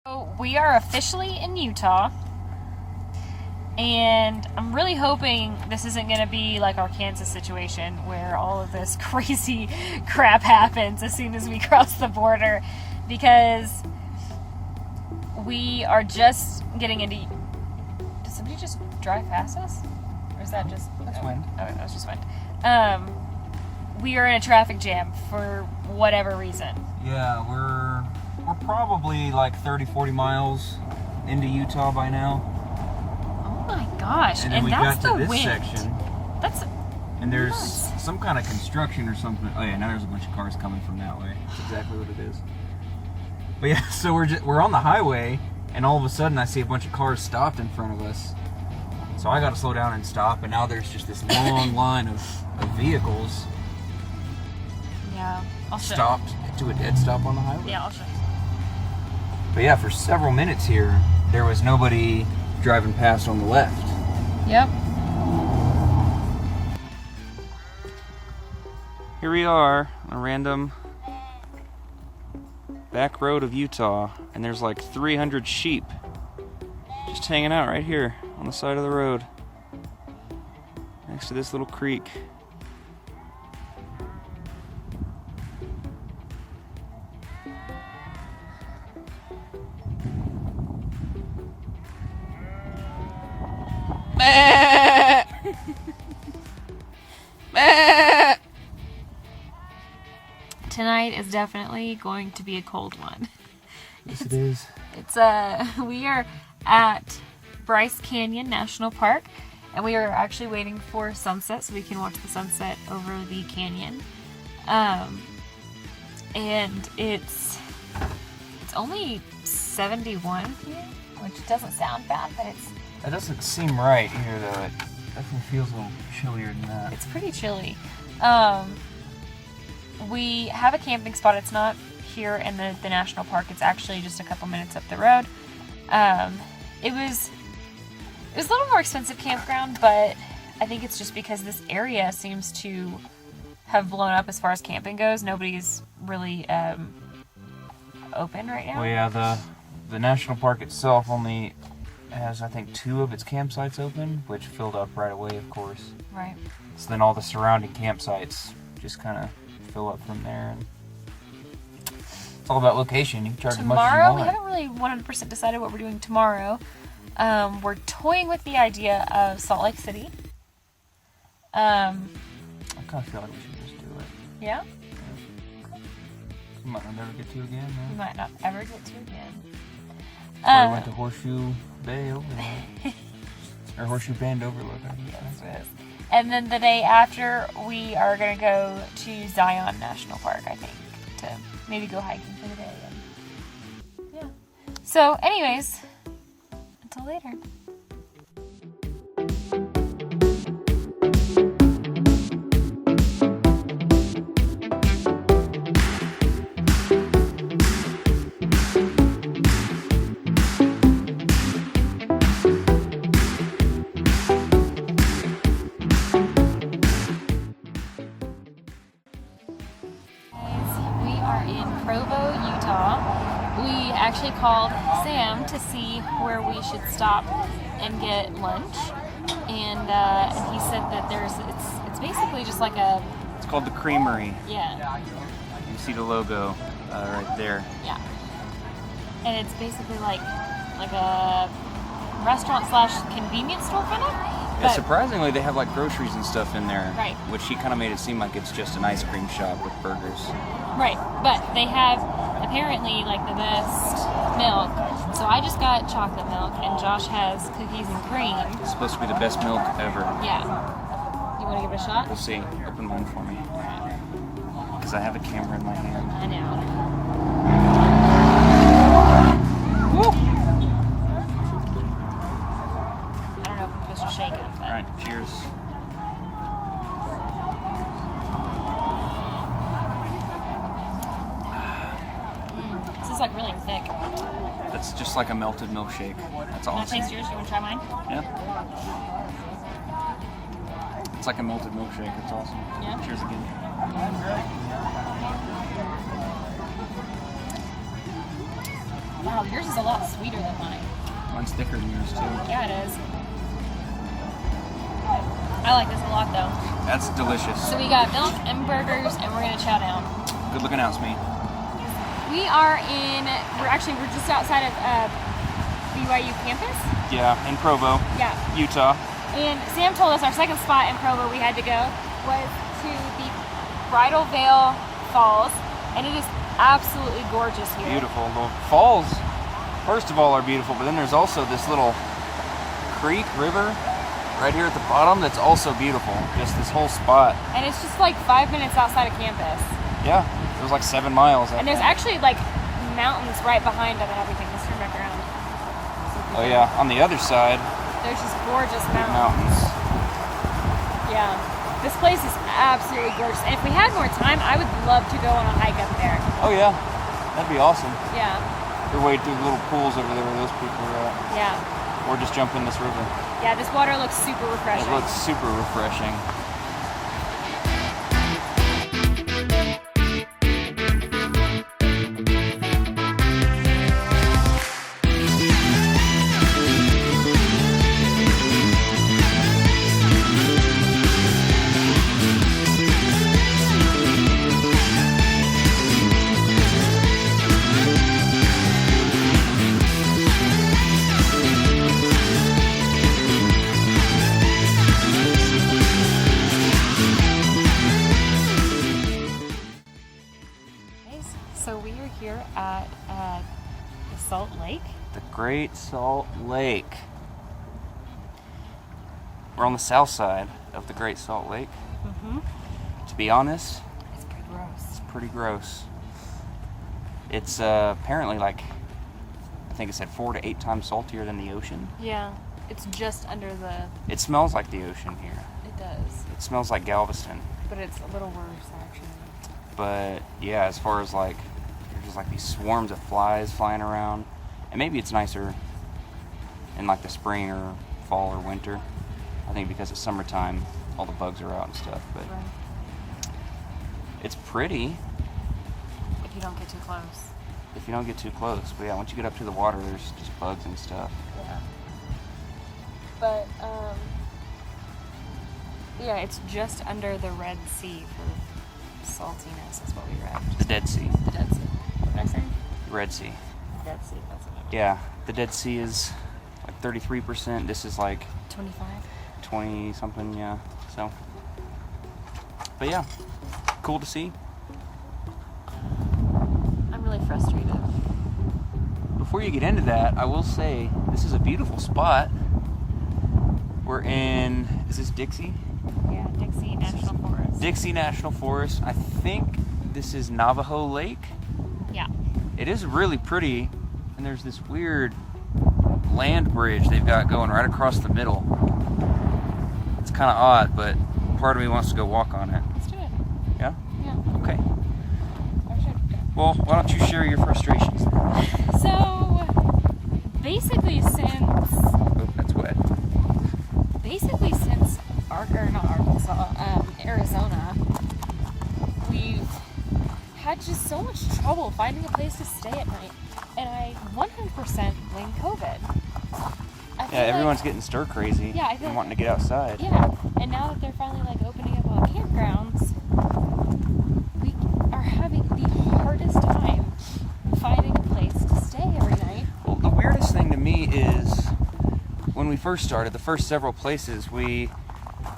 So we are officially in Utah, and I'm really hoping this isn't going to be like our Kansas situation where all of this crazy crap happens as soon as we cross the border, because we are just getting into... Did somebody just drive past us? Or is that just... That's wind. Oh, that was just wind. We are in a traffic jam for whatever reason. Yeah, we're probably like 30-40 miles into Utah by now. Oh my gosh. And then we got that's to the this wind. section. And there's nuts. some kind of construction or something. Oh yeah, now there's a bunch of cars coming from that way. That's exactly what it is. But yeah, so we're on the highway, and all of a sudden I see a bunch of cars stopped in front of us. So I got to slow down and stop, and now there's just this long line of vehicles Yeah, I'll show stopped to a dead stop on the highway. Yeah, I'll show you. But yeah, for several minutes here, there was nobody driving past on the left. Yep. Here we are on a random back road of Utah, and there's like 300 sheep just hanging out right here on the side of the road next to this little creek. Tonight is definitely going to be a cold one. Yes, it is. It's we are at Bryce Canyon National Park, and we are actually waiting for sunset so we can watch the sunset over the canyon. And it's only 71 here, which doesn't sound bad, but That doesn't seem right here, though. It definitely feels a little chillier than that. it's pretty chilly. We have a camping spot. It's not here in the national park. It's actually just a couple minutes up the road. It was a little more expensive campground, but I think it's just because this area seems to have blown up as far as camping goes. Nobody's really open right now. Well, yeah, the national park itself only has, I think, 2 of its campsites open, which filled up right away, of course. Right. So then all the surrounding campsites just kind of fill up from there. And it's all about location. You can charge as much as you Tomorrow, we want. haven't really 100% decided what we're doing tomorrow. We're toying with the idea of Salt Lake City. I kind of feel like we should just do it. Yeah? We might not ever get to again. We might not ever get to again. We went to Horseshoe Bay Overlook. Or Horseshoe Bend Overlook, I think that's it. And then the day after, we are going to go to Zion National Park, I think, to maybe go hiking for the day. And yeah. So, anyways, until later. We are in Provo, Utah. We actually called Sam to see where we should stop and get lunch, and he said that it's basically just like a... It's called the Creamery. Yeah. You see the logo right there. Yeah. And it's basically like a restaurant / convenience store kind of. Yeah, surprisingly, they have like groceries and stuff in there. Right. Which he kind of made it seem like it's just an ice cream shop with burgers. Right, but they have apparently like the best milk. So I just got chocolate milk, and Josh has cookies and cream. It's supposed to be the best milk ever. Yeah. You want to give it a shot? We'll see. Open one for me. Because I have a camera in my hand. I know. Woo! I don't know if I'm supposed to shake it, but... Alright, cheers. This is like really thick. That's just like a melted milkshake. That's Can I awesome. taste yours? You want to try mine? Yeah. It's like a melted milkshake. That's awesome. Yeah. Cheers again. Wow, yours is a lot sweeter than mine. Mine's thicker than yours too. Yeah, it is. I like this a lot though. That's delicious. So we got milk and burgers, and we're gonna chow down. Good looking out, Smee. We're just outside of BYU campus. Yeah, in Provo, Yeah. Utah. And Sam told us our second spot in Provo we had to go was to the Bridal Veil Falls, and it is absolutely gorgeous here. Beautiful. The falls, first of all, are beautiful, but then there's also this little creek, river, right here at the bottom that's also beautiful. Just this whole spot. And it's just like 5 minutes outside of campus. Yeah, it was like 7 miles. And there's actually like mountains right behind them and everything. Let's turn back around. Oh yeah, on the other side, There's just gorgeous big mountains. mountains. Yeah. This place is absolutely gorgeous. And if we had more time, I would love to go on a hike up there. Oh yeah, that'd be awesome. Yeah. Or wade through the little pools over there where those people are at. Yeah. Or just jump in this river. Yeah, this water looks super refreshing. It looks super refreshing. So we are here at the Salt Lake. The Great Salt Lake. We're on the south side of the Great Salt Lake. Mm-hmm. To be honest, It's pretty gross. it's pretty gross. It's apparently like, I think it said 4 to 8 times saltier than the ocean. Yeah, it's just under the. It smells like the ocean here. It does, It smells like Galveston. but it's a little worse actually. But yeah, as far as like, there's just like these swarms of flies flying around. And maybe it's nicer in like the spring or fall or winter. I think because it's summertime, all the bugs are out and stuff. But Right. it's pretty If you don't get too close. if you don't get too close. But yeah, once you get up to the water, there's just bugs and stuff. Yeah. But yeah, it's just under the Red Sea for saltiness. Is what we read. The Dead Sea. The Dead Sea. What did I say? Red Sea. Dead Sea. That's what I meant. Yeah, the Dead Sea is like 33%. This is like 25. 20 something, yeah. So, but yeah, cool to see. I'm really frustrated. Before you get into that, I will say this is a beautiful spot. We're in, is this Dixie? Yeah, Dixie National Forest. Dixie National Forest. I think this is Navajo Lake. Yeah. It is really pretty, and there's this weird land bridge they've got going right across the middle. It's kind of odd, but part of me wants to go walk on it. Let's do it. Yeah? Yeah. Okay. I should go. Well, why don't you share your frustrations then? So, basically since Oh, that's wet. Arizona, we've had just so much trouble finding a place to stay at night, and I 100% blame COVID. I feel Yeah, everyone's getting stir crazy Yeah, I feel and like- wanting to get outside. Yeah, and now that they're finally like opening up all campgrounds, we are having the hardest time finding a place to stay every night. Well, the weirdest thing to me is when we first started, the first several places, we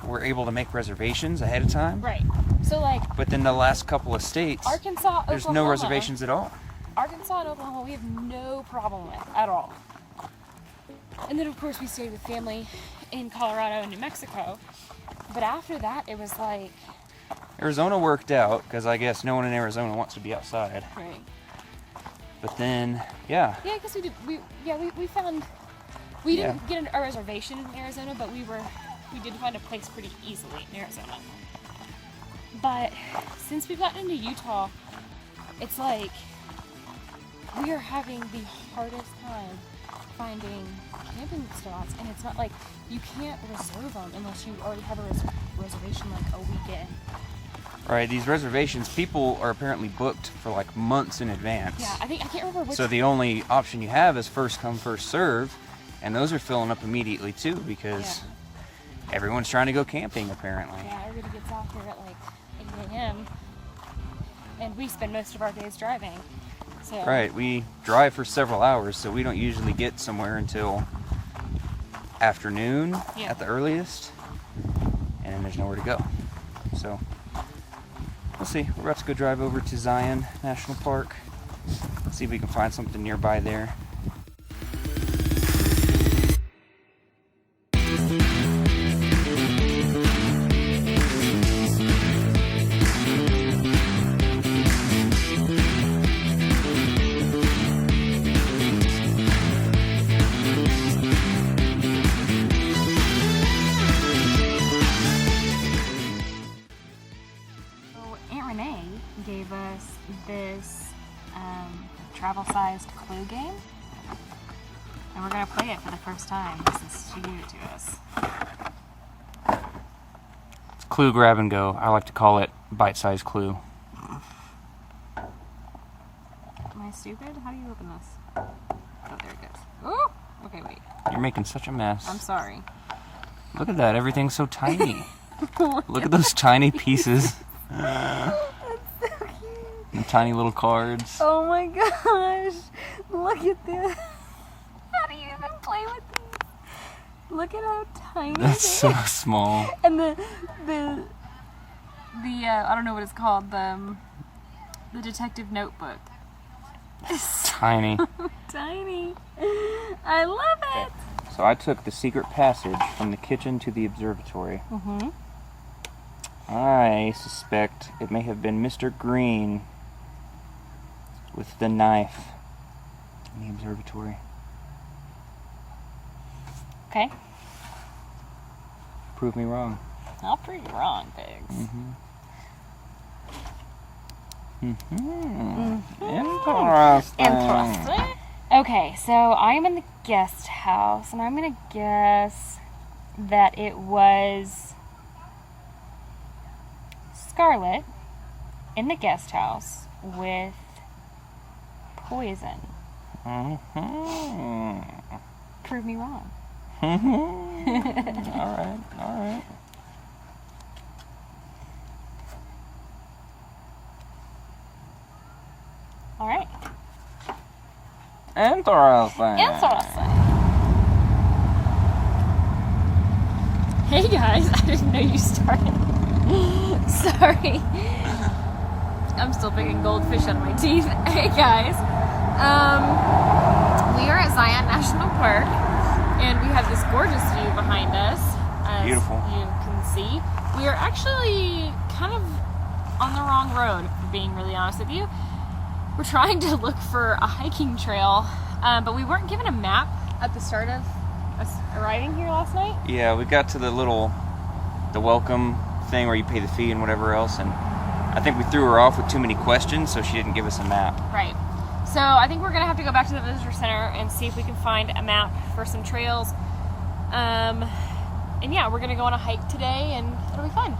were able to make reservations ahead of time. Right. So like But then the last couple of states, Arkansas, there's Oklahoma, no reservations at all. Arkansas and Oklahoma, we have no problem with at all. And then of course we stayed with family in Colorado and New Mexico. But after that, it was like, Arizona worked out because I guess no one in Arizona wants to be outside. right. But then, yeah, Yeah, because we found, we didn't get a reservation in Arizona, but we did find a place pretty easily in Arizona. But since we've gotten into Utah, it's like we are having the hardest time finding camping spots, and it's not like you can't reserve them unless you already have a reservation like a weekend. Right, these reservations, people are apparently booked for like months in advance. Yeah, I can't remember which. So the only option you have is first come, first serve, and those are filling up immediately too because everyone's trying to go camping apparently. Yeah, everybody gets out here at like 8 a.m. and we spend most of our days driving. So. Right, we drive for several hours, so we don't usually get somewhere until afternoon at the earliest, and then there's nowhere to go. So we'll see. We're about to go drive over to Zion National Park. See if we can find something nearby there. Gave us this travel-sized Clue game, and we're gonna play it for the first time since she gave it to us. It's Clue Grab and Go. I like to call it bite-sized Clue. Am I stupid? How do you open this? Oh, there it goes. Ooh! Okay, wait. You're making such a mess. I'm sorry. Look at that. Everything's so tiny. Look at those tiny pieces. And tiny little cards. Oh my gosh! Look at this. How do you even play with these? Look at how tiny. That's so small. And the I don't know what it's called, the detective notebook. It's Tiny. so tiny. I love it. So I took the secret passage from the kitchen to the observatory. Mm-hmm. I suspect it may have been Mr. Green with the knife in the observatory. Okay. Prove me wrong. I'll prove you wrong, Pigs. Interesting. Okay, so I'm in the guest house, and I'm gonna guess that it was Scarlett in the guest house with poison. Prove me wrong. Alright, alright. Alright. Interesting. Hey guys, I didn't know you started. Sorry. I'm still picking goldfish out of my teeth. Hey guys. We are at Zion National Park, and we have this gorgeous view behind us. As Beautiful. You can see. We are actually kind of on the wrong road, if we're being really honest with you. We're trying to look for a hiking trail, but we weren't given a map at the start of us arriving here last night. Yeah, we got to the welcome thing where you pay the fee and whatever else, and I think we threw her off with too many questions, so she didn't give us a map. Right. So I think we're going to have to go back to the visitor center and see if we can find a map for some trails. And yeah, we're going to go on a hike today, and it'll be fun.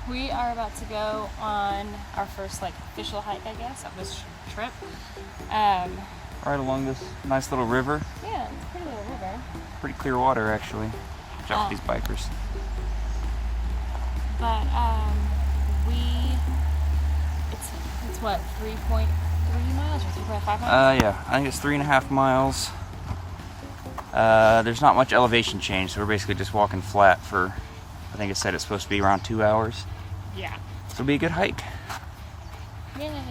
We are about to go on our first official hike, I guess, of this trip. Right along this nice little river. Yeah, it's a pretty little river. Pretty clear water, actually. Watch out for these bikers. But it's what, 3.3 miles or 3.5 miles? Yeah, I think it's 3.5 miles. There's not much elevation change, so we're basically just walking flat for, I think it said it's supposed to be around 2 hours. Yeah. So it'll be a good hike. Yay.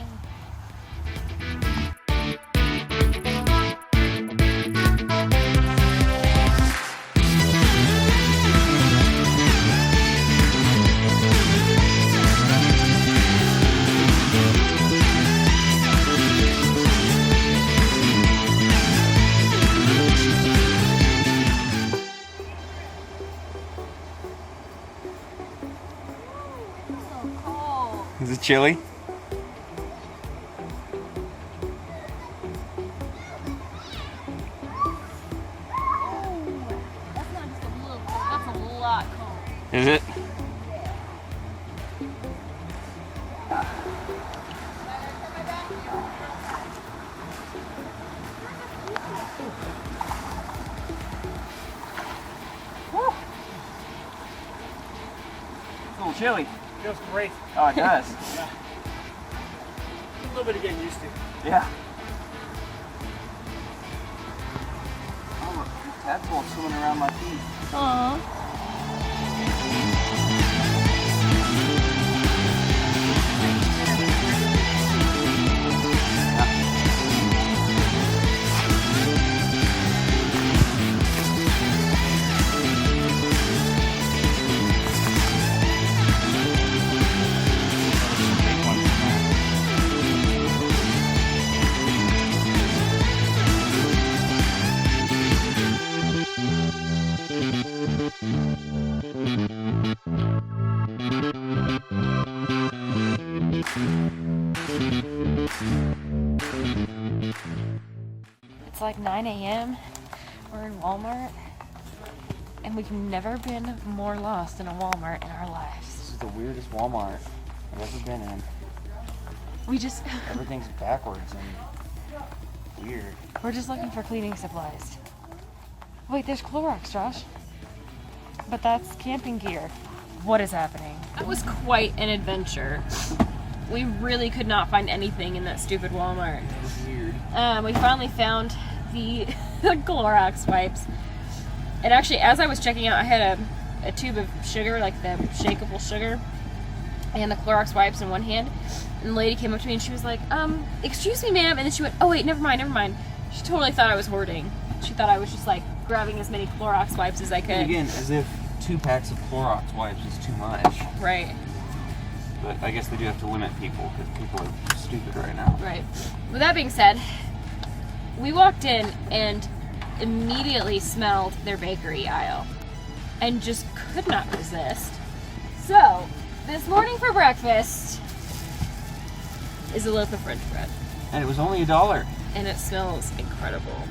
Is it chilly? Is it? Woo. It's a little chilly. Feels great. Oh, it does. Yeah. A little bit of getting used to. Yeah. Oh, look, tadpoles swimming around my feet. Aww. It's like 9 a.m. We're in Walmart, and we've never been more lost in a Walmart in our lives. This is the weirdest Walmart I've ever been in. We just Everything's backwards and weird. we're just looking for cleaning supplies. Wait, there's Clorox, Josh. But that's camping gear. What is happening? That was quite an adventure. We really could not find anything in that stupid Walmart. It was weird. We finally found the Clorox wipes. And actually, as I was checking out, I had a tube of sugar, like the shakeable sugar, and the Clorox wipes in one hand. And the lady came up to me and she was like, excuse me, ma'am. And then she went, oh, wait, never mind. She totally thought I was hoarding. She thought I was just like grabbing as many Clorox wipes as I could. And again, as if 2 packs of Clorox wipes is too much. Right. But I guess they do have to limit people because people are stupid right now. Right. With that being said, we walked in and immediately smelled their bakery aisle and just could not resist. So, this morning for breakfast is a loaf of French bread. And it was only $1. And it smells incredible.